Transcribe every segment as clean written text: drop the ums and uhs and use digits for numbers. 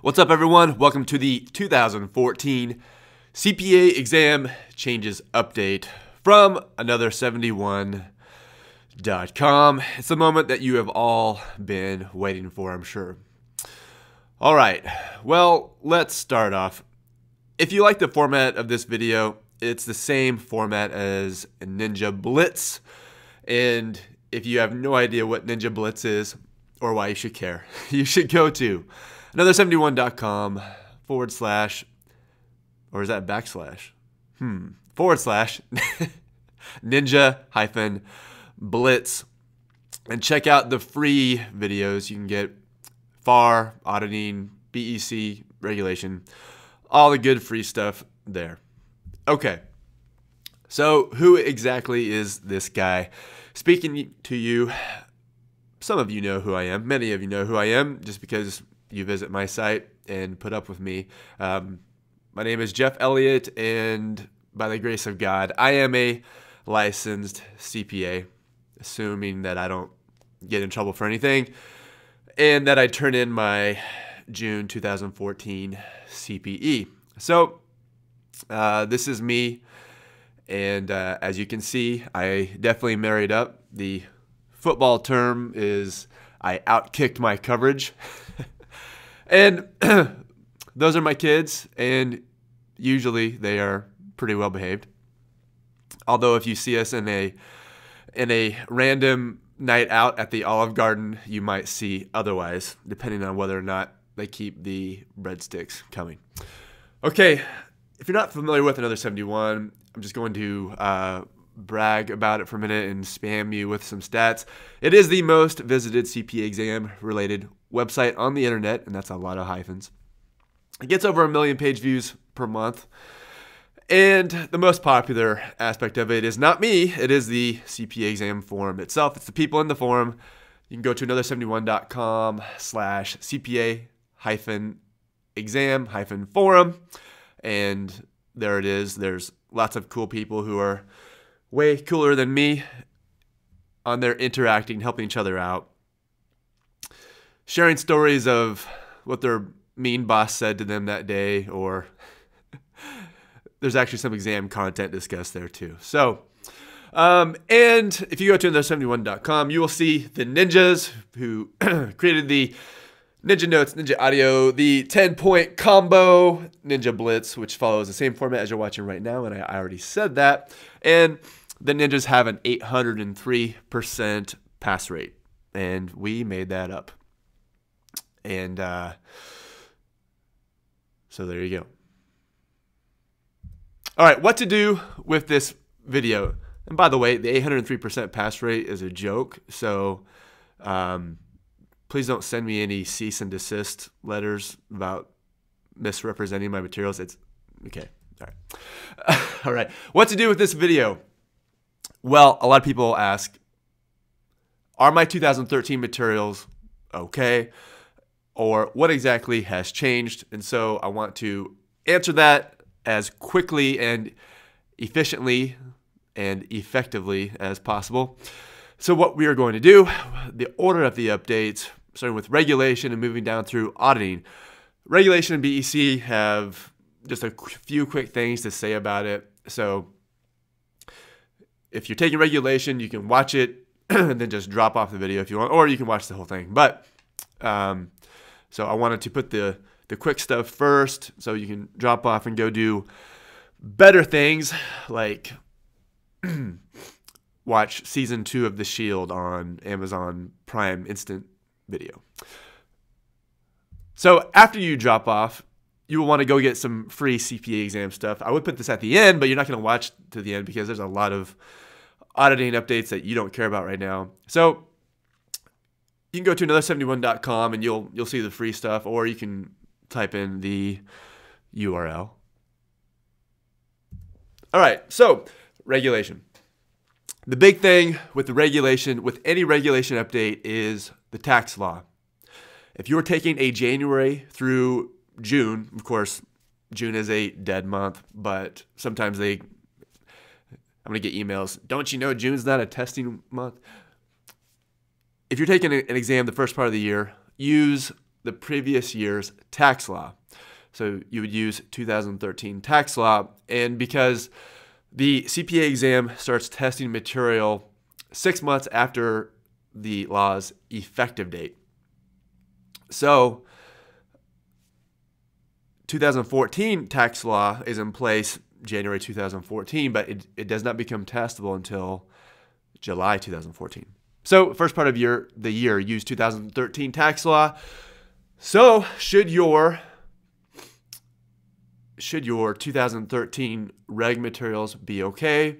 What's up, everyone? Welcome to the 2014 CPA Exam Changes update from another71.com. It's the moment that you have all been waiting for, I'm sure. All right, well, let's start off. If you like the format of this video, it's the same format as Ninja Blitz. And if you have no idea what Ninja Blitz is or why you should care, you should go to another71.com / or is that backslash? / Ninja Blitz and check out the free videos you can get. FAR, auditing, BEC, regulation, all the good free stuff there. Okay, so who exactly is this guy speaking to you? Some of you know who I am. Many of you know who I am just because you visit my site and put up with me. My name is Jeff Elliott, and by the grace of God, I am a licensed CPA, assuming that I don't get in trouble for anything, and that I turn in my June 2014 CPE. So this is me, and as you can see, I definitely married up. The football term is I outkicked my coverage. And those are my kids, and usually they are pretty well behaved. Although if you see us in a random night out at the Olive Garden, you might see otherwise, depending on whether or not they keep the breadsticks coming. Okay, if you're not familiar with Another 71, I'm just going to brag about it for a minute and spam you with some stats. It is the most visited CPA exam related website on the internet, and that's a lot of hyphens. It gets over 1 million page views per month. And the most popular aspect of it is not me, it is the CPA exam forum itself. It's the people in the forum. You can go to another71.com / CPA-exam-forum, and there it is. There's lots of cool people who are way cooler than me on there, interacting, helping each other out, sharing stories of what their mean boss said to them that day, or there's actually some exam content discussed there too. So, and if you go to another71.com, you will see the ninjas who created the Ninja Notes, Ninja Audio, the 10-point combo, Ninja Blitz, which follows the same format as you're watching right now, and I already said that. And the ninjas have an 803% pass rate, and we made that up. And so there you go. All right, what to do with this video. And by the way, the 803% pass rate is a joke, so please don't send me any cease and desist letters about misrepresenting my materials. It's okay. All right. All right. What to do with this video? Well, a lot of people ask, are my 2013 materials okay? Or what exactly has changed? And so I want to answer that as quickly and efficiently and effectively as possible. So what we are going to do, the order of the updates, starting with regulation and moving down through auditing. Regulation and BEC have just a few quick things to say about it. So if you're taking regulation, you can watch it and then just drop off the video if you want, or you can watch the whole thing. But so I wanted to put the quick stuff first so you can drop off and go do better things like watch season 2 of The Shield on Amazon Prime Instant Video. So after you drop off, you will want to go get some free CPA exam stuff. I would put this at the end, but you're not going to watch to the end because there's a lot of auditing updates that you don't care about right now. So you can go to another71.com and you'll see the free stuff, or you can type in the URL. All right, so regulation. The big thing with the regulation, with any regulation update, is the tax law. If you're taking a January through June, of course, June is a dead month, but sometimes I'm going to get emails, don't you know June's not a testing month? If you're taking an exam the first part of the year, use the previous year's tax law. So you would use 2013 tax law. And because the CPA exam starts testing material 6 months after the law's effective date. So 2014 tax law is in place January 2014, but it does not become testable until July 2014. So first part of the year, use 2013 tax law. So should your 2013 reg materials be okay?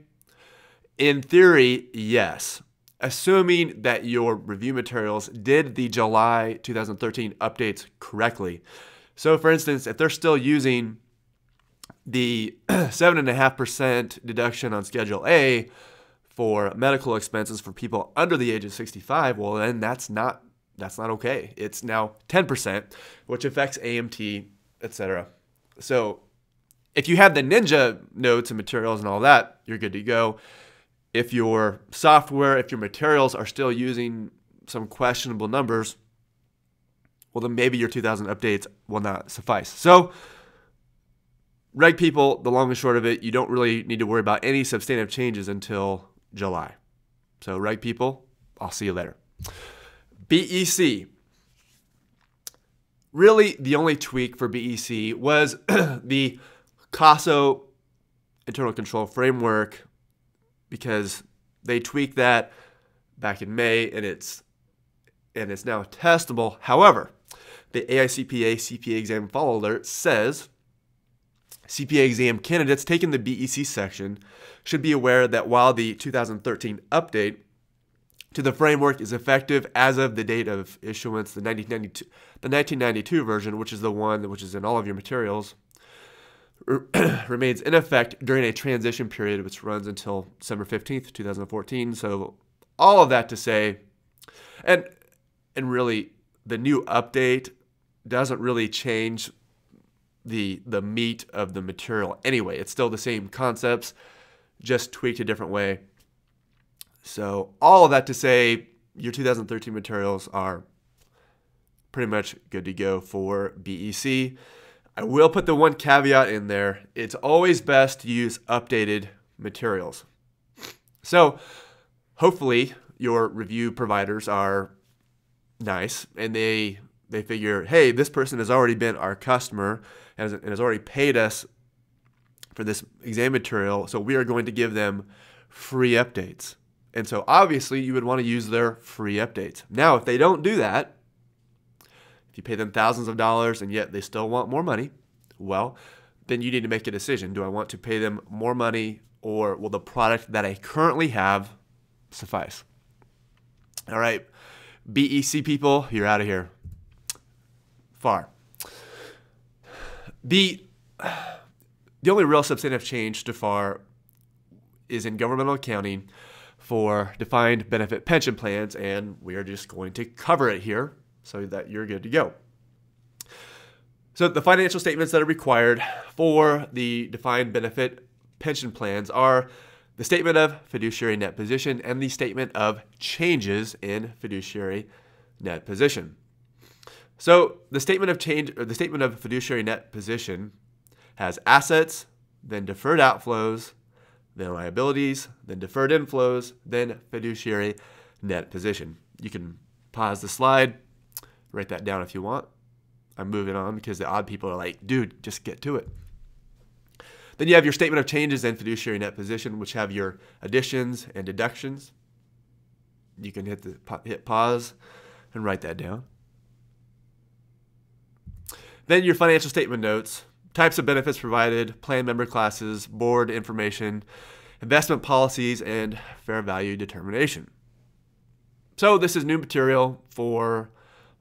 In theory, yes, assuming that your review materials did the July 2013 updates correctly. So for instance, if they're still using the 7.5% deduction on Schedule A for medical expenses for people under the age of 65, well then that's not okay. It's now 10%, which affects AMT, etc. So if you have the Ninja notes and materials and all that, you're good to go. If your software, if your materials are still using some questionable numbers, well then maybe your 2000 updates will not suffice. So reg people, the long and short of it, you don't really need to worry about any substantive changes until July. So reg people, I'll see you later. BEC. Really, the only tweak for BEC was the COSO internal control framework, because they tweaked that back in May and it's now testable. However, the AICPA CPA exam follow alert says CPA exam candidates taking the BEC section should be aware that while the 2013 update to the framework is effective as of the date of issuance, the 1992 version, which is the one which is in all of your materials, remains in effect during a transition period which runs until December 15th, 2014. So all of that to say, and really the new update doesn't really change the meat of the material anyway. It's still the same concepts, just tweaked a different way. So all of that to say, your 2013 materials are pretty much good to go for BEC. I will put the one caveat in there. It's always best to use updated materials. So hopefully your review providers are nice and they figure, hey, this person has already been our customer and has already paid us for this exam material, so we are going to give them free updates. And so obviously you would want to use their free updates. Now, if they don't do that, if you pay them thousands of dollars and yet they still want more money, well, then you need to make a decision. Do I want to pay them more money, or will the product that I currently have suffice? All right, BEC people, you're out of here. Far. The only real substantive change to FAR is in governmental accounting for defined benefit pension plans, and we are just going to cover it here so that you're good to go. So the financial statements that are required for the defined benefit pension plans are the statement of fiduciary net position and the statement of changes in fiduciary net position. So the statement of change, or the statement of fiduciary net position, has assets, then deferred outflows, then liabilities, then deferred inflows, then fiduciary net position. You can pause the slide, write that down if you want. I'm moving on because the odd people are like, dude, just get to it. Then you have your statement of changes in fiduciary net position, which have your additions and deductions. You can hit pause and write that down. Then your financial statement notes, types of benefits provided, plan member classes, board information, investment policies, and fair value determination. So this is new material for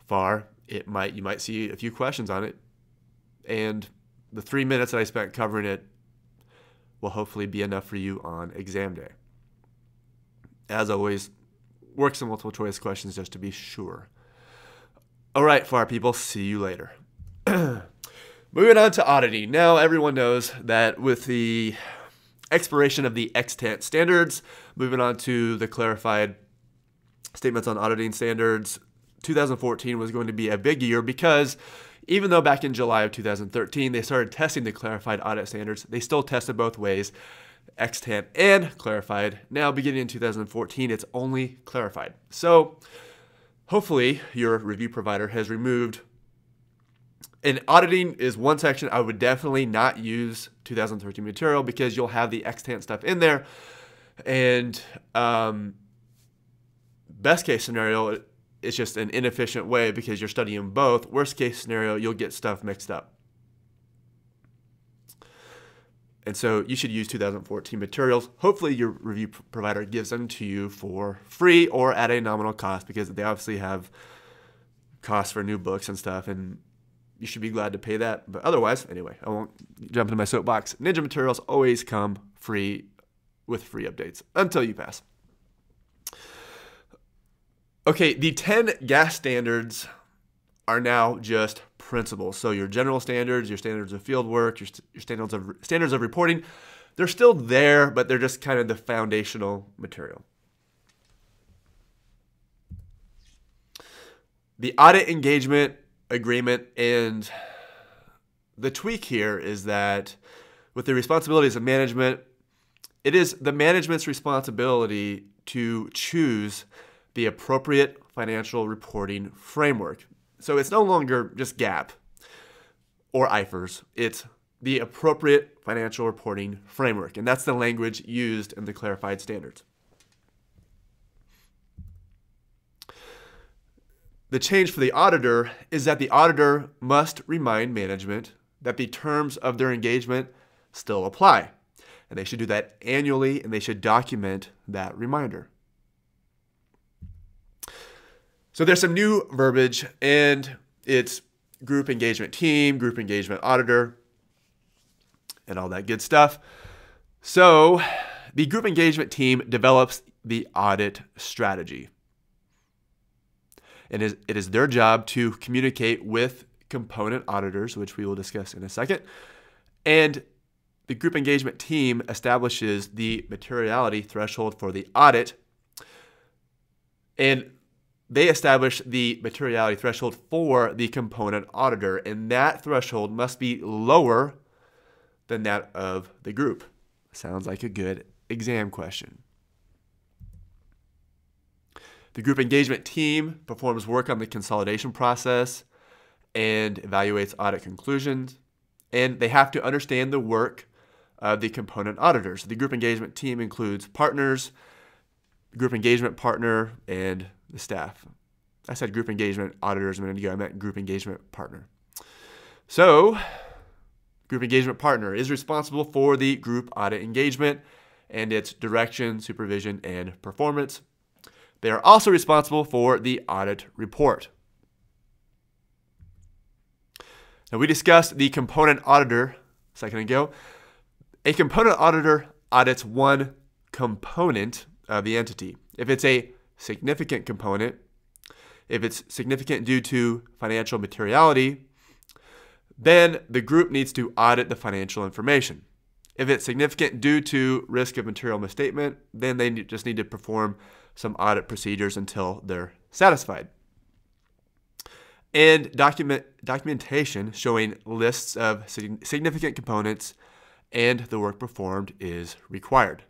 FAR. You might see a few questions on it, and the 3 minutes that I spent covering it will hopefully be enough for you on exam day. As always, work some multiple choice questions just to be sure. All right, FAR people, see you later. Moving on to auditing. Now everyone knows that with the expiration of the extant standards, moving on to the clarified statements on auditing standards, 2014 was going to be a big year because even though back in July of 2013 they started testing the clarified audit standards, they still tested both ways, extant and clarified. Now beginning in 2014, it's only clarified. So hopefully your review provider has removed, and auditing is one section I would definitely not use 2013 material because you'll have the extant stuff in there. And best case scenario, it's just an inefficient way because you're studying both. Worst case scenario, you'll get stuff mixed up. And so you should use 2014 materials. Hopefully your review provider gives them to you for free or at a nominal cost because they obviously have costs for new books and stuff, and you should be glad to pay that. But otherwise, anyway, I won't jump into my soapbox. Ninja materials always come free with free updates until you pass. Okay, the 10 GAAS standards are now just principles. So your general standards, your standards of field work, your standards of reporting, they're still there, but they're just kind of the foundational material. The audit engagement agreement, and the tweak here is that with the responsibilities of management, it is the management's responsibility to choose the appropriate financial reporting framework. So it's no longer just GAAP or IFRS. It's the appropriate financial reporting framework. And that's the language used in the clarified standards. The change for the auditor is that the auditor must remind management that the terms of their engagement still apply. And they should do that annually, and they should document that reminder. So there's some new verbiage, and it's group engagement team, group engagement auditor, and all that good stuff. So the group engagement team develops the audit strategy. And it is their job to communicate with component auditors, which we will discuss in a second. And the group engagement team establishes the materiality threshold for the audit. And they establish the materiality threshold for the component auditor, and that threshold must be lower than that of the group. Sounds like a good exam question. The group engagement team performs work on the consolidation process and evaluates audit conclusions, and they have to understand the work of the component auditors. The group engagement team includes partners, group engagement partner, and the staff. I said group engagement auditors a minute ago. I meant group engagement partner. So, group engagement partner is responsible for the group audit engagement and its direction, supervision, and performance. They are also responsible for the audit report. Now, we discussed the component auditor a second ago. A component auditor audits one component of the entity. If it's a significant component, if it's significant due to financial materiality, then the group needs to audit the financial information. If it's significant due to risk of material misstatement, then they just need to perform some audit procedures until they're satisfied. And documentation showing lists of significant components and the work performed is required.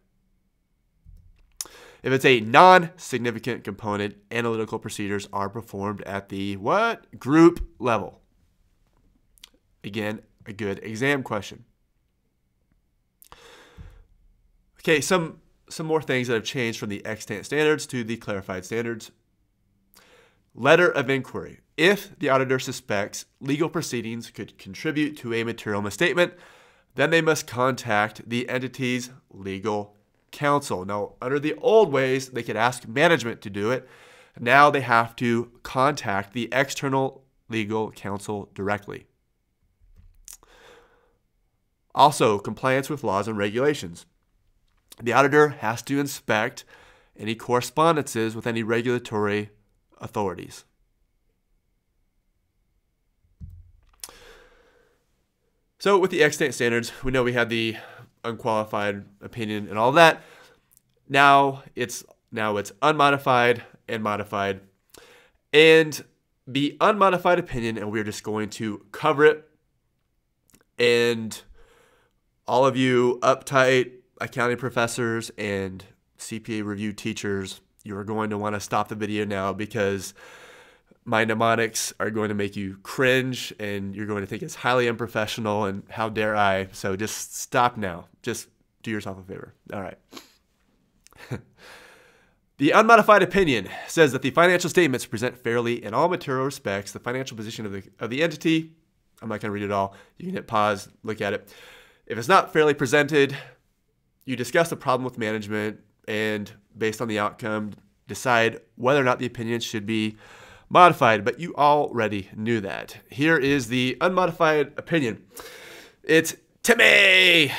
If it's a non-significant component, analytical procedures are performed at the what? Group level. Again, a good exam question. Okay, some more things that have changed from the extant standards to the clarified standards. Letter of inquiry. If the auditor suspects legal proceedings could contribute to a material misstatement, then they must contact the entity's legal counsel. Now, under the old ways, they could ask management to do it. Now they have to contact the external legal counsel directly. Also, compliance with laws and regulations. The auditor has to inspect any correspondences with any regulatory authorities. So with the extant standards, we know we had the unqualified opinion and all that. Now it's unmodified and modified. and the unmodified opinion, and we're just going to cover it. And all of you uptight accounting professors and CPA review teachers, you are going to want to stop the video now, because my mnemonics are going to make you cringe and you're going to think it's highly unprofessional, and how dare I. So just stop now. Just do yourself a favor. All right. The unmodified opinion says that the financial statements present fairly in all material respects the financial position of the entity. I'm not going to read it all. You can hit pause, look at it. If it's not fairly presented, you discuss the problem with management, and based on the outcome, decide whether or not the opinion should be modified. But you already knew that. Here is the unmodified opinion. It's Timmy!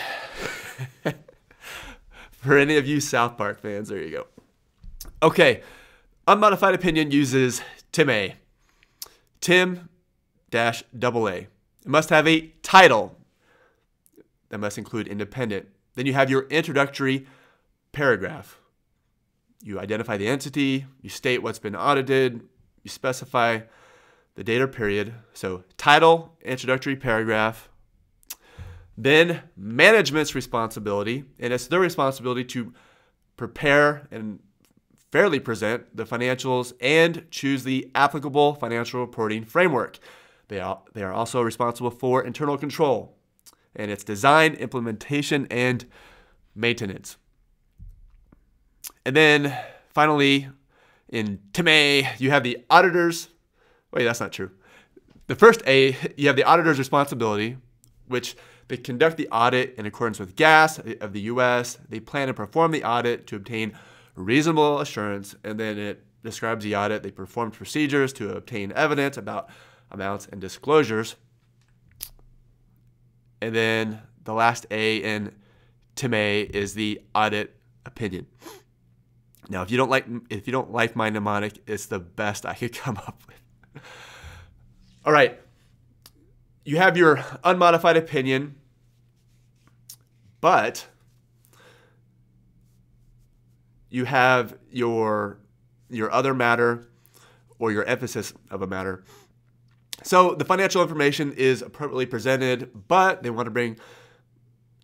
For any of you South Park fans, there you go. Okay, unmodified opinion uses Tim-A. Tim-AA. It must have a title that must include independent. Then you have your introductory paragraph. You identify the entity, you state what's been audited, you specify the date or period. So title, introductory paragraph. Then management's responsibility, and it's their responsibility to prepare and fairly present the financials and choose the applicable financial reporting framework. They are also responsible for internal control and its design, implementation, and maintenance. And then finally, in Tim-A, you have the auditors. Wait, that's not true. The first A, you have the auditor's responsibility, which they conduct the audit in accordance with GAAS of the U.S. They plan to perform the audit to obtain reasonable assurance, and then it describes the audit. They perform procedures to obtain evidence about amounts and disclosures. And then the last A in Tim-A is the audit opinion. Now, if you don't like my mnemonic, it's the best I could come up with. All right. You have your unmodified opinion, but you have your other matter or your emphasis of a matter. So the financial information is appropriately presented, but they want to bring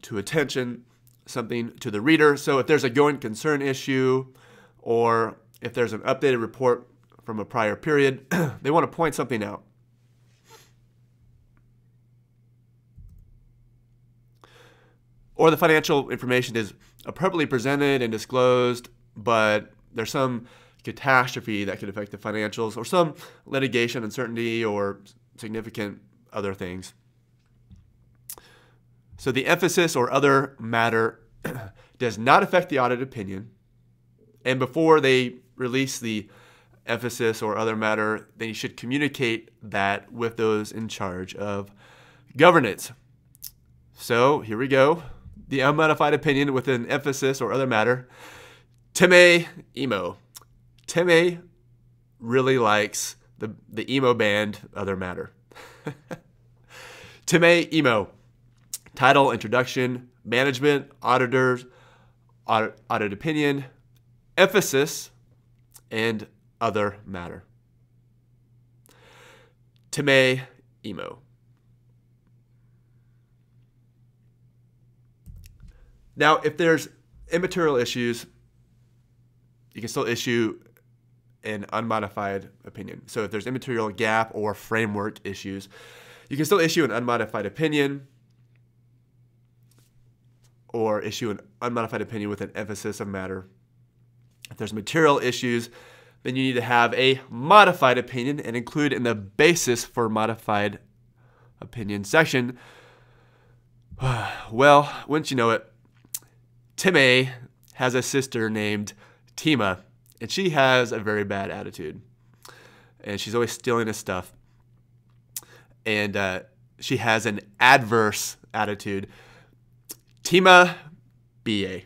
to attention something to the reader. So if there's a going concern issue, or if there's an updated report from a prior period, they want to point something out. Or the financial information is appropriately presented and disclosed, but there's some catastrophe that could affect the financials, or some litigation uncertainty, or significant other things. So the emphasis or other matter does not affect the audit opinion. And before they release the emphasis or other matter, then you should communicate that with those in charge of governance. So here we go. The unmodified opinion with an emphasis or other matter. Tim-A emo. Tim-A really likes the emo band Other Matter. Tim-A emo. Title, introduction, management, auditors, audit opinion, emphasis, and other matter. Tim-A emo. Now, if there's immaterial issues, you can still issue an unmodified opinion. So if there's immaterial GAAP or framework issues, you can still issue an unmodified opinion, or issue an unmodified opinion with an emphasis of matter. If there's material issues, then you need to have a modified opinion and include in the basis for modified opinion section. Well, wouldn't you know it, Tim-A has a sister named Tima, and she has a very bad attitude. And she's always stealing his stuff. And she has an adverse attitude. Tima BA.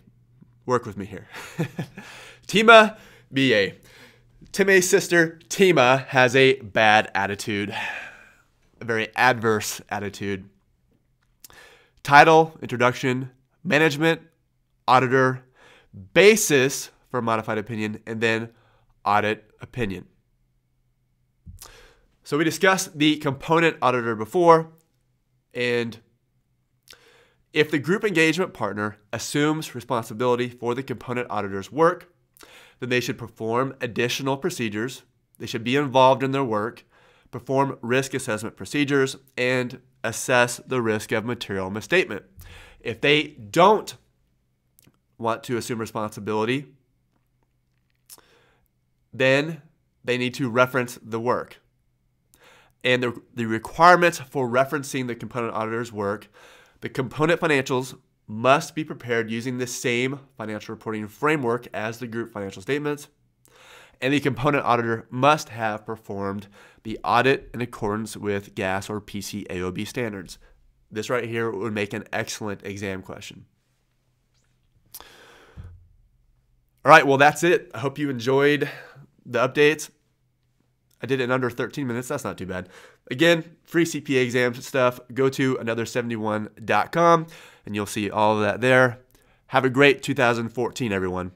Work with me here. Tima BA. Tim-A's sister, Tima, has a bad attitude. A very adverse attitude. Title, introduction, management, auditor, basis for modified opinion, and then audit opinion. So we discussed the component auditor before, and if the group engagement partner assumes responsibility for the component auditor's work, then they should perform additional procedures. They should be involved in their work, perform risk assessment procedures, and assess the risk of material misstatement. If they don't want to assume responsibility, then they need to reference the work. And the requirements for referencing the component auditor's work: the component financials must be prepared using the same financial reporting framework as the group financial statements, and the component auditor must have performed the audit in accordance with GAAS or PCAOB standards. This right here would make an excellent exam question. All right, well, that's it. I hope you enjoyed the updates. I did it in under 13 minutes. That's not too bad. Again, free CPA exam stuff. Go to another71.com and you'll see all of that there. Have a great 2014, everyone.